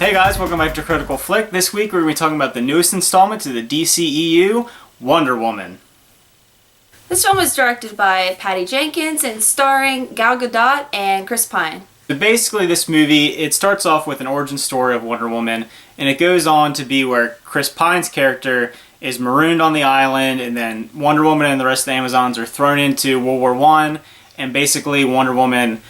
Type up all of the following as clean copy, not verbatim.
Hey guys, welcome back to Critical Flick. This week we're going to be talking about the newest installment to the DCEU, Wonder Woman. This film was directed by Patty Jenkins and starring Gal Gadot and Chris Pine. So basically this movie, it starts off with an origin story of Wonder Woman, and it goes on to be where Chris Pine's character is marooned on the island, and then Wonder Woman and the rest of the Amazons are thrown into World War I, and basically Wonder Woman,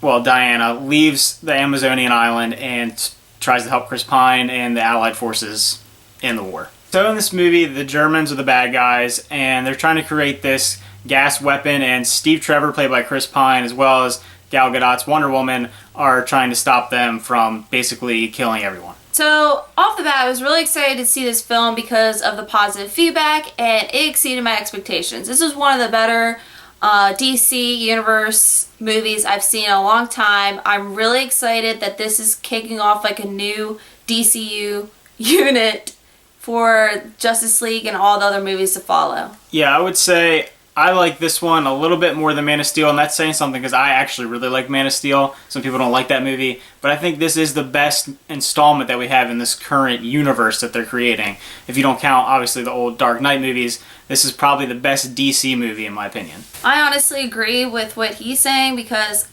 Diana, leaves the Amazonian island and tries to help Chris Pine and the Allied forces in the war. So in this movie, the Germans are the bad guys, and they're trying to create this gas weapon, and Steve Trevor, played by Chris Pine, as well as Gal Gadot's Wonder Woman, are trying to stop them from basically killing everyone. So, off the bat, I was really excited to see this film because of the positive feedback, and it exceeded my expectations. This was one of the better DC Universe movies I've seen in a long time. I'm really excited that this is kicking off like a new DCU unit for Justice League and all the other movies to follow. Yeah, I would say I like this one a little bit more than Man of Steel, and that's saying something because I actually really like Man of Steel. Some people don't like that movie, but I think this is the best installment that we have in this current universe that they're creating. If you don't count, obviously, the old Dark Knight movies, this is probably the best DC movie in my opinion. I honestly agree with what he's saying because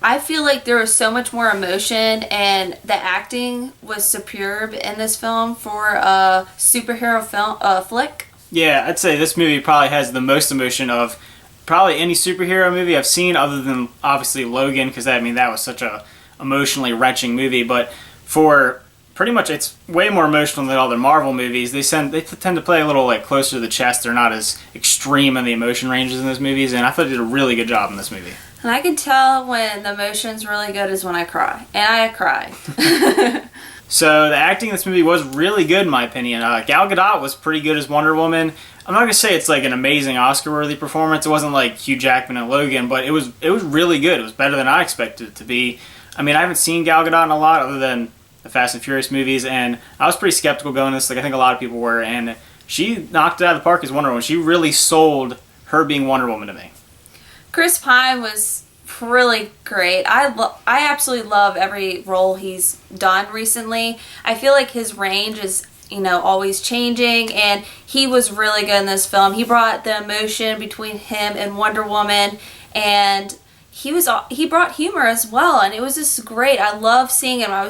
I feel like there was so much more emotion and the acting was superb in this film for a superhero film flick. Yeah, I'd say this movie probably has the most emotion of probably any superhero movie I've seen, other than obviously Logan, because that was such a emotionally wrenching movie. But for pretty much, it's way more emotional than other Marvel movies. They tend to play a little like closer to the chest. They're not as extreme in the emotion ranges in those movies, and I thought they did a really good job in this movie. And I can tell when the emotion's really good is when I cry, and I cried. So the acting in this movie was really good in my opinion. Gal Gadot was pretty good as Wonder Woman. I'm not going to say it's like an amazing Oscar-worthy performance. It wasn't like Hugh Jackman and Logan, but it was really good. It was better than I expected it to be. I mean, I haven't seen Gal Gadot in a lot other than the Fast and Furious movies, and I was pretty skeptical going this. Like I think a lot of people were, and she knocked it out of the park as Wonder Woman. She really sold her being Wonder Woman to me. Chris Pine was really great. I absolutely love every role he's done recently. I feel like his range is, always changing, and he was really good in this film. He brought the emotion between him and Wonder Woman, and he brought humor as well, and it was just great. I love seeing him. I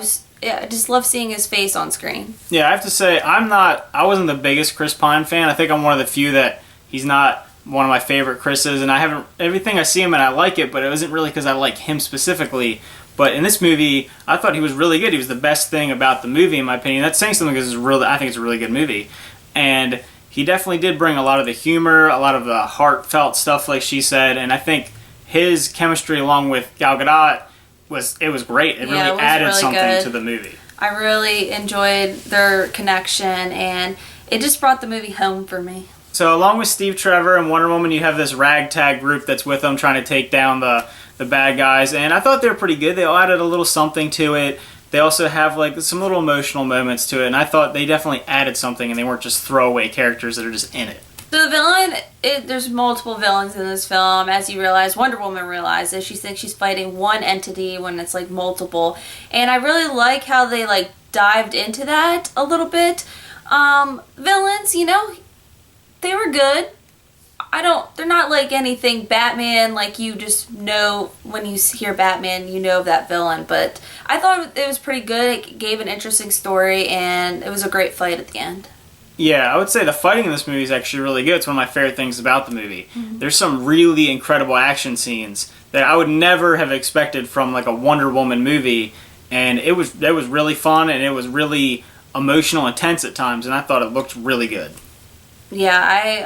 just love seeing his face on screen. Yeah, I have to say I wasn't the biggest Chris Pine fan. I think I'm one of the few that he's not one of my favorite Chris's, and everything I see him and I like it, but it wasn't really because I like him specifically. But in this movie, I thought he was really good. He was the best thing about the movie, in my opinion. That's saying something because I think it's a really good movie. And he definitely did bring a lot of the humor, a lot of the heartfelt stuff, like she said, and I think his chemistry along with Gal Gadot was great. It really added really something good to the movie. I really enjoyed their connection, and it just brought the movie home for me. So along with Steve Trevor and Wonder Woman, you have this ragtag group that's with them trying to take down the bad guys, and I thought they were pretty good. They all added a little something to it. They also have like some little emotional moments to it, and I thought they definitely added something, and they weren't just throwaway characters that are just in it. So the villain, there's multiple villains in this film. As you realize, Wonder Woman realizes she thinks she's fighting one entity when it's like multiple, and I really like how they like dived into that a little bit. Villains, they were good. They're not like anything Batman, like you just know when you hear Batman, you know of that villain. But I thought it was pretty good. It gave an interesting story, and it was a great fight at the end. Yeah, I would say the fighting in this movie is actually really good. It's one of my favorite things about the movie. Mm-hmm. There's some really incredible action scenes that I would never have expected from like a Wonder Woman movie. And it was really fun, and it was really emotional, intense at times, and I thought it looked really good. Yeah,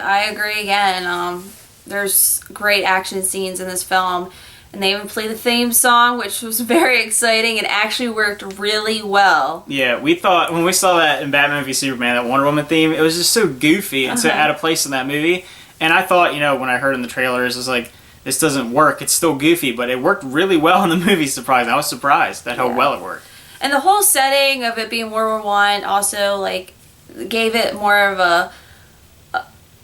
I agree again. There's great action scenes in this film, and they even played the theme song, which was very exciting and actually worked really well. Yeah, we thought when we saw that in Batman v Superman, that Wonder Woman theme, it was just so goofy and so out of place in that movie. And I thought, when I heard in the trailers, it was like, this doesn't work. It's still goofy, but it worked really well in the movie. I was surprised at how well it worked. And the whole setting of it being World War I also like gave it more of a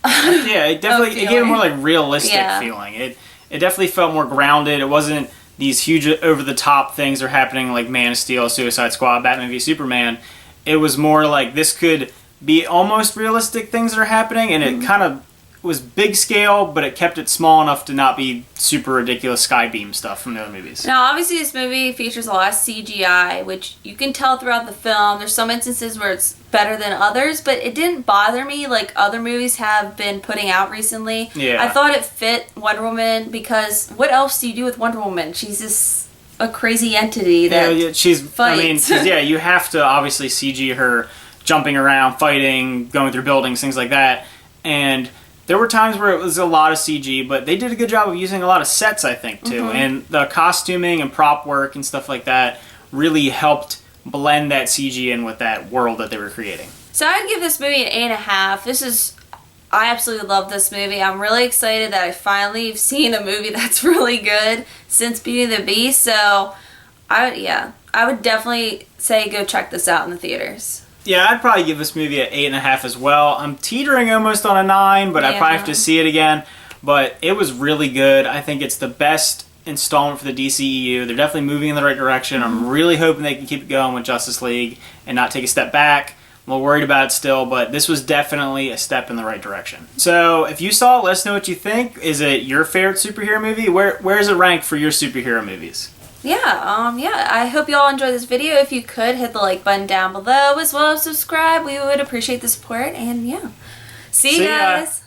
yeah, it gave it more like realistic feeling. It definitely felt more grounded. It wasn't these huge over-the-top things are happening like Man of Steel, Suicide Squad, Batman v Superman. It was more like this could be almost realistic things that are happening, and it kind of was big scale, but it kept it small enough to not be super ridiculous Skybeam stuff from the other movies. Now, obviously, this movie features a lot of CGI, which you can tell throughout the film. There's some instances where it's better than others, but it didn't bother me like other movies have been putting out recently. Yeah. I thought it fit Wonder Woman because what else do you do with Wonder Woman? She's just a crazy entity that she's fights. I mean, 'cause, yeah, you have to obviously CG her jumping around, fighting, going through buildings, things like that, and there were times where it was a lot of CG, but they did a good job of using a lot of sets, I think, too. And the costuming and prop work and stuff like that really helped blend that CG in with that world that they were creating. So I'd give this movie an 8.5. I absolutely love this movie. I'm really excited that I finally have seen a movie that's really good since Beauty and the Beast. So, I would definitely say go check this out in the theaters. Yeah, I'd probably give this movie an 8.5 as well. I'm teetering almost on a 9, but I probably have to see it again. But it was really good. I think it's the best installment for the DCEU. They're definitely moving in the right direction. I'm really hoping they can keep it going with Justice League and not take a step back. I'm a little worried about it still, but this was definitely a step in the right direction. So if you saw it, let us know what you think. Is it your favorite superhero movie? Where is it ranked for your superhero movies? Yeah, I hope you all enjoyed this video. If you could, hit the like button down below as well as subscribe. We would appreciate the support, and yeah. See you guys.